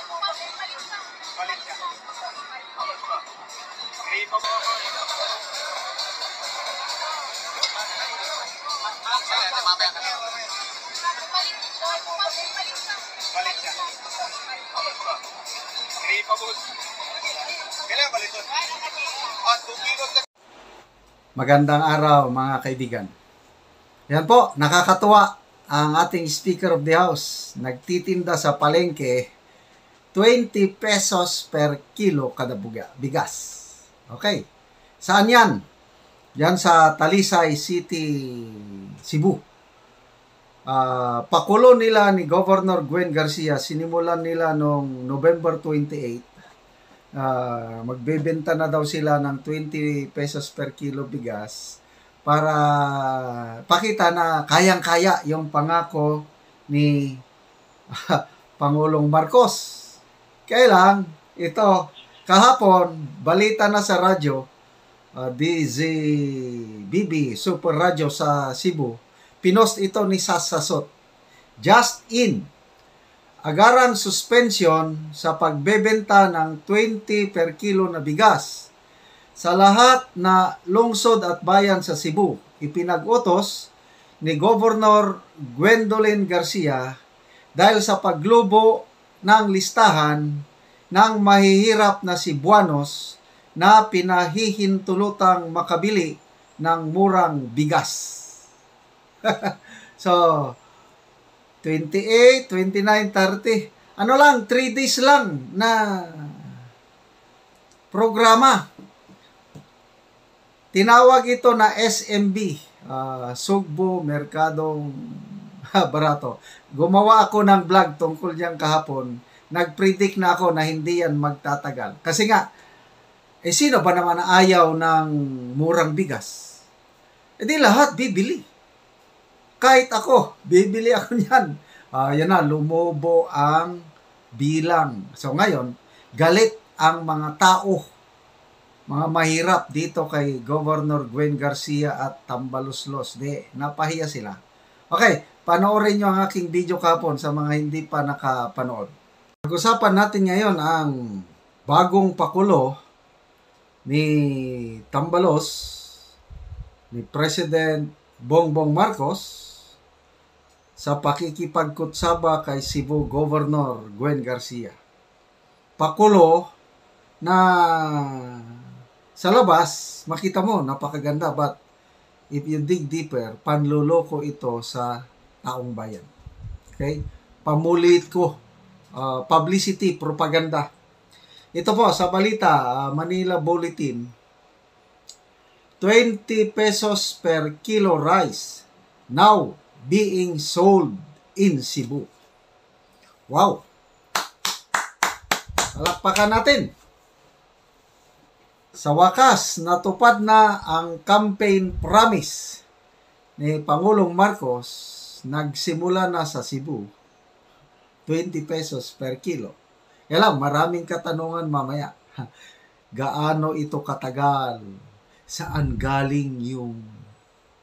Balik ka. Gripo mo ako. Mamaya ka na. Balik ka. Gripo mo. Kailangan balik doon. At 2 kilos na. Magandang araw mga kaibigan. Yan po, nakakatuwa ang ating Speaker of the House. Nagtitinda sa palengke 20 pesos per kilo kada bigas. Okay. Saan yan? Yan sa Talisay City, Cebu. Pakulo nila ni Governor Gwen Garcia. Sinimulan nila noong November 28. Magbebenta na daw sila ng 20 pesos per kilo bigas para pakita na kayang-kaya yung pangako ni Pangulong Marcos. Kailang ito, kahapon, balita na sa radyo, DZBB, Super Radio sa Cebu, pinost ito ni Sasasot. Just in, agarang suspension sa pagbebenta ng 20 per kilo na bigas sa lahat na lungsod at bayan sa Cebu. Ipinag-utos ni Governor Gwendolyn Garcia dahil sa paglubo ng listahan ng mahihirap na Cebuanos na pinahihintulutang makabili ng murang bigas. So, 28, 29, 30. Ano lang, 3 days lang na programa. Tinawag ito na SMB, Sugbo Merkadong Barato. Gumawa ako ng vlog tungkol diyan kahapon. Nag-predict na ako na hindi yan magtatagal. Kasi nga, sino ba naman ayaw ng murang bigas? Di lahat bibili. Kahit ako, bibili ako niyan. Yan na, lumobo ang bilang. So ngayon, galit ang mga tao, mga mahirap dito kay Governor Gwen Garcia at Tambaloslos. Napahiya sila. Okay, panoorin nyo ang aking video kahapon sa mga hindi pa nakapanood. Pag-usapan natin ngayon ang bagong pakulo ni Tambalos, ni President Bongbong Marcos, sa pakikipagkutsaba kay Cebu Governor Gwen Garcia. Pakulo na sa labas, makita mo, napakaganda. But if you dig deeper, panluloko ito sa taong bayan. Okay? Pamulit ko. Publicity, propaganda. Ito po, sa balita, Manila Bulletin, 20 pesos per kilo rice now being sold in Cebu. Wow! Palakpakan natin. Sa wakas, natupad na ang campaign promise ni Pangulong Marcos. Nagsimula na sa Cebu. 20 pesos per kilo. Kaya maraming katanungan mamaya. Gaano ito katagal? Saan galing yung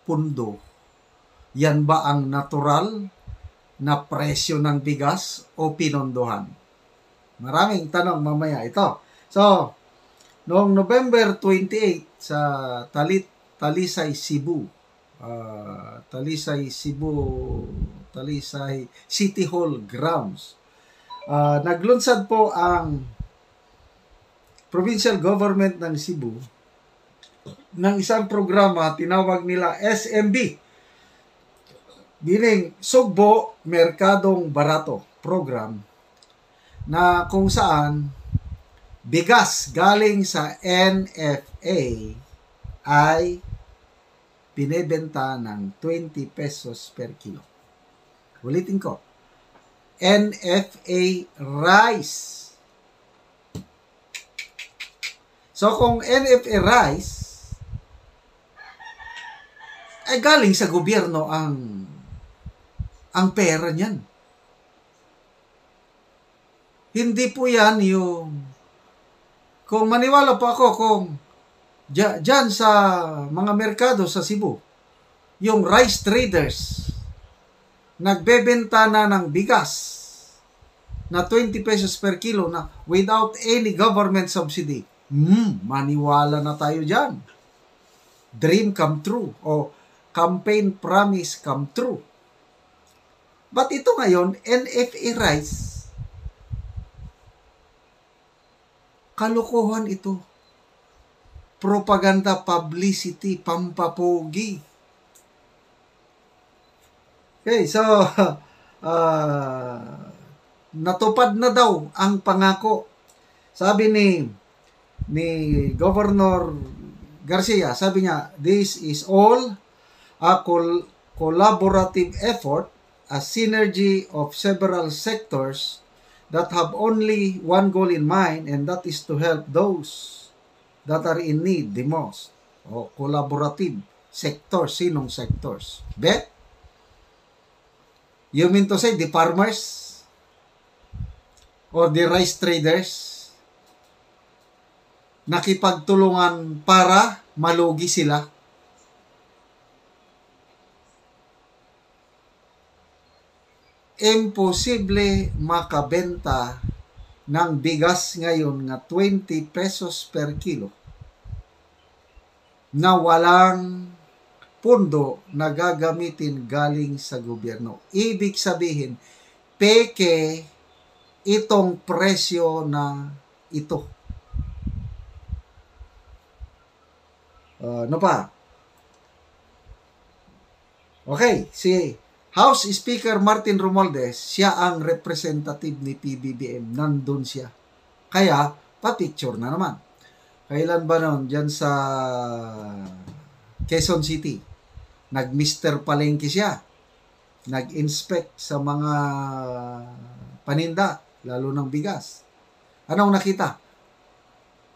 pundo? Yan ba ang natural na presyo ng bigas o pinondohan? Maraming tanong mamaya ito. So, noong November 28 sa Talisay, Cebu, Talisay City Hall grounds, naglunsad po ang provincial government ng Cebu ng isang programa tinawag nila SMB, meaning Sugbo Merkadong Barato program, na kung saan bigas galing sa NFA ay binebenta ng 20 pesos per kilo. Ulitin ko. NFA rice. So kung NFA rice ay galing sa gobyerno ang pera niyan. Hindi po yan yung, kung maniwala po ako, kung dyan sa mga merkado sa Cebu, yung rice traders, nagbebenta na ng bigas na 20 pesos per kilo na without any government subsidy. Maniwala na tayo dyan. Dream come true o campaign promise come true. But ito ngayon, NFA rice, kalokohan ito. Propaganda, publicity, pampapogi. Okay, so natupad na daw ang pangako. Sabi ni Governor Garcia, sabi niya, this is all a collaborative effort, a synergy of several sectors that have only one goal in mind, and that is to help those that are in need the most. O, collaborative sectors. Sinong sectors? Bet? You mean to say the farmers? Or the rice traders? Nakipagtulungan para malugi sila? Imposible makabenta ng bigas ngayon nga 20 pesos per kilo na walang pundo na gagamitin galing sa gobyerno. Ibig sabihin, peke itong presyo na ito. Ano pa? Okay, si House Speaker Martin Romualdez, siya ang representative ni PBBM. Nandun siya. Kaya, pa-picture na naman. Kailan ba noon? Diyan sa Quezon City. Nag-Mr. Palengke siya. Nag-inspect sa mga paninda, lalo ng bigas. Anong nakita?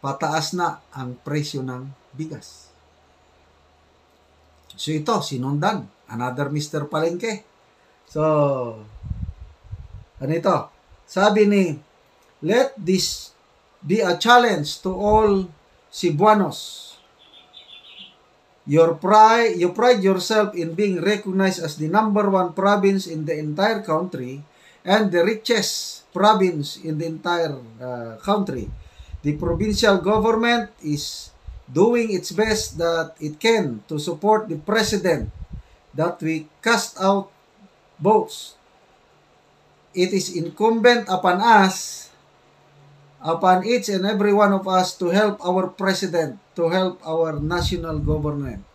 Pataas na ang presyo ng bigas. So ito, sinundan. Another Mr. Palengke. So, ano ito? Sabi ni, let this be a challenge to all Cebuanos. You pride yourself in being recognized as the #1 province in the entire country and the richest province in the entire country. The provincial government is doing its best that it can to support the president that we cast out votes. It is incumbent upon us, upon each and every one of us to help our president, to help our national government.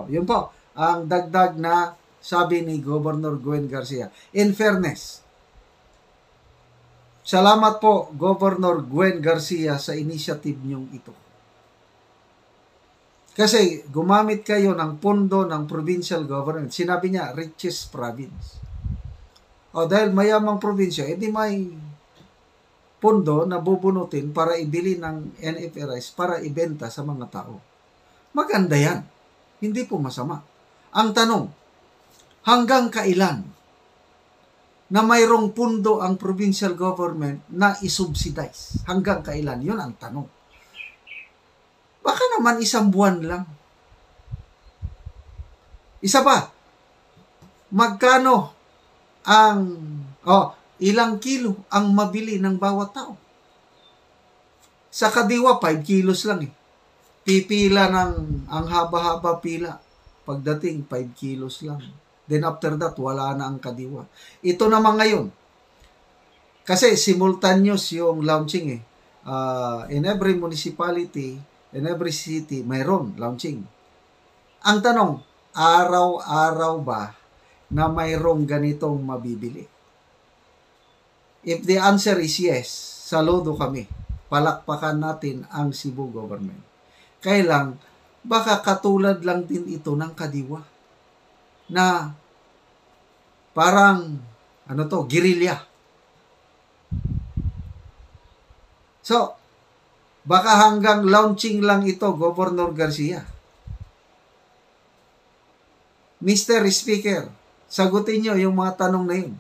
Yun po, ang dagdag na sabi ni Governor Gwen Garcia. In fairness, salamat po, Governor Gwen Garcia, sa initiative niyong ito. Kasi gumamit kayo ng pondo ng provincial government. Sinabi niya, richest province. Dahil mayamang probinsya, edi may pondo na bubunutin para ibili ng NFA rice para ibenta sa mga tao. Maganda yan. Hindi po masama. Ang tanong, hanggang kailan na mayroong pundo ang provincial government na isubsidize? Hanggang kailan? Yun ang tanong. Baka naman isang buwan lang. Isa pa, magkano ang ilang kilo ang mabili ng bawat tao? Sa Kadiwa, 5 kilos lang eh. Pipila ang haba-haba pila. Pagdating, 5 kilos lang. Then after that, wala na ang Kadiwa. Ito naman ngayon. Kasi simultaneous yung launching eh. In every municipality, in every city, mayroon launching. Ang tanong, araw-araw ba na mayroong ganitong mabibili? If the answer is yes, saludo kami. Palakpakan natin ang Cebu government. Kailang, baka katulad lang din ito ng Kadiwa na parang, guerrilla. So, baka hanggang launching lang ito, Governor Garcia. Mr. Speaker, sagutin nyo yung mga tanong na yun.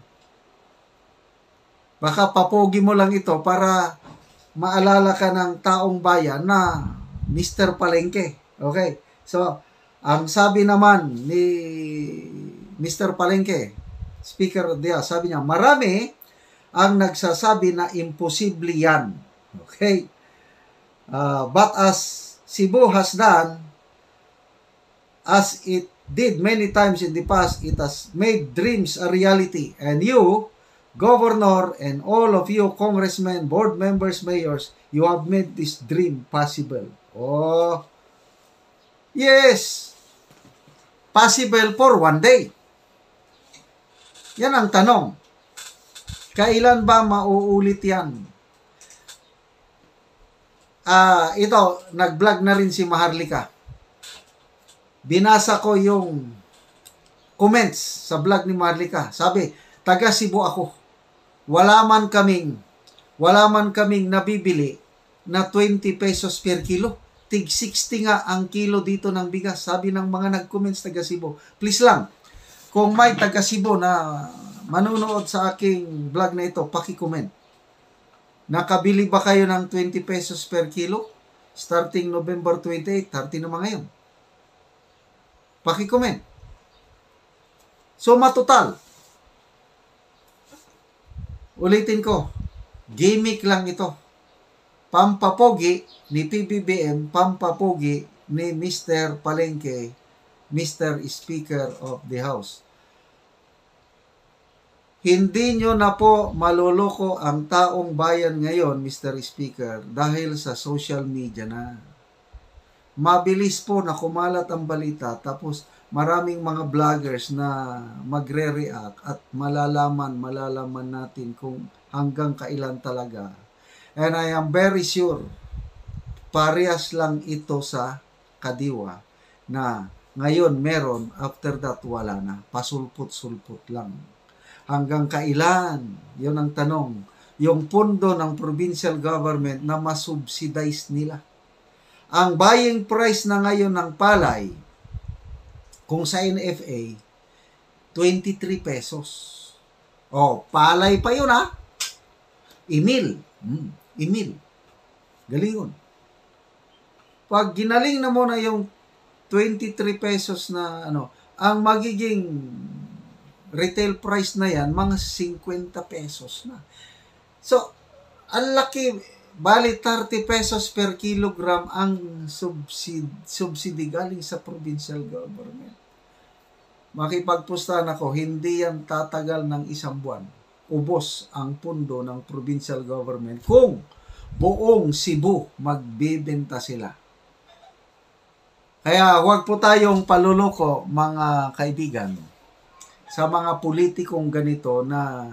Baka papogi mo lang ito para maalala ka ng taong bayan na Mr. Palengke. Okay? So, ang sabi naman ni Mr. Palengke, Speaker Diaz, sabi niya, marami ang nagsasabi na imposible yan. Okay? But as Cebu has done, as it did many times in the past, it has made dreams a reality. And you, Governor, and all of you, congressmen, board members, mayors, you have made this dream possible. Oh, yes, possible for one day. Yan ang tanong. Kailan ba mauulit yan? Ito, nag-vlog na rin si Maharlika. Binasa ko yung comments sa vlog ni Maharlika. Sabi, taga Cebu ako. Wala man kaming nabibili na 20 pesos per kilo. Tig 60 nga ang kilo dito ng bigas. Sabi ng mga nag-comments taga Cebu. Please lang, kung may taga Cebu na manunood sa aking vlog na ito, paki-comment. Nakabili ba kayo ng 20 pesos per kilo? Starting November 28, 30 naman ngayon. Paki-comment. So, matotal. Ulitin ko, gimmick lang ito. Pampapogi ni PBBM, pampapogi ni Mr. Palengke, Mr. Speaker of the House. Hindi nyo na po maloloko ang taong bayan ngayon, Mr. Speaker, dahil sa social media na. Mabilis po na kumalat ang balita, tapos maraming mga vloggers na magre-react at malalaman natin kung hanggang kailan talaga. And I am very sure, parehas lang ito sa Kadiwa na ngayon meron, after that wala na. Pasulput-sulput lang. Hanggang kailan? Yun ang tanong. Yung pondo ng provincial government na masubsidize nila. Ang buying price na ngayon ng palay, kung sa NFA, 23 pesos. Oh, palay pa yun ha. Imil. Imil. Galingon. Pag ginaling na mo na yung 23 pesos na ang magiging retail price na yan, mga 50 pesos na. So, ang laki, bali 30 pesos per kilogram ang subsidy galing sa provincial government. Makipagpustahan ako, hindi yan tatagal ng isang buwan. Ubos ang pundo ng provincial government kung buong Cebu magbibenta sila. Kaya huwag po tayong paluloko, mga kaibigan, sa mga politikong ganito na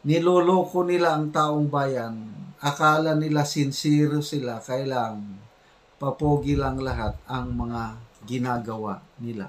niloloko nila ang taong bayan. Akala nila sincere sila, kailang papogi lang lahat ang mga ginagawa nila.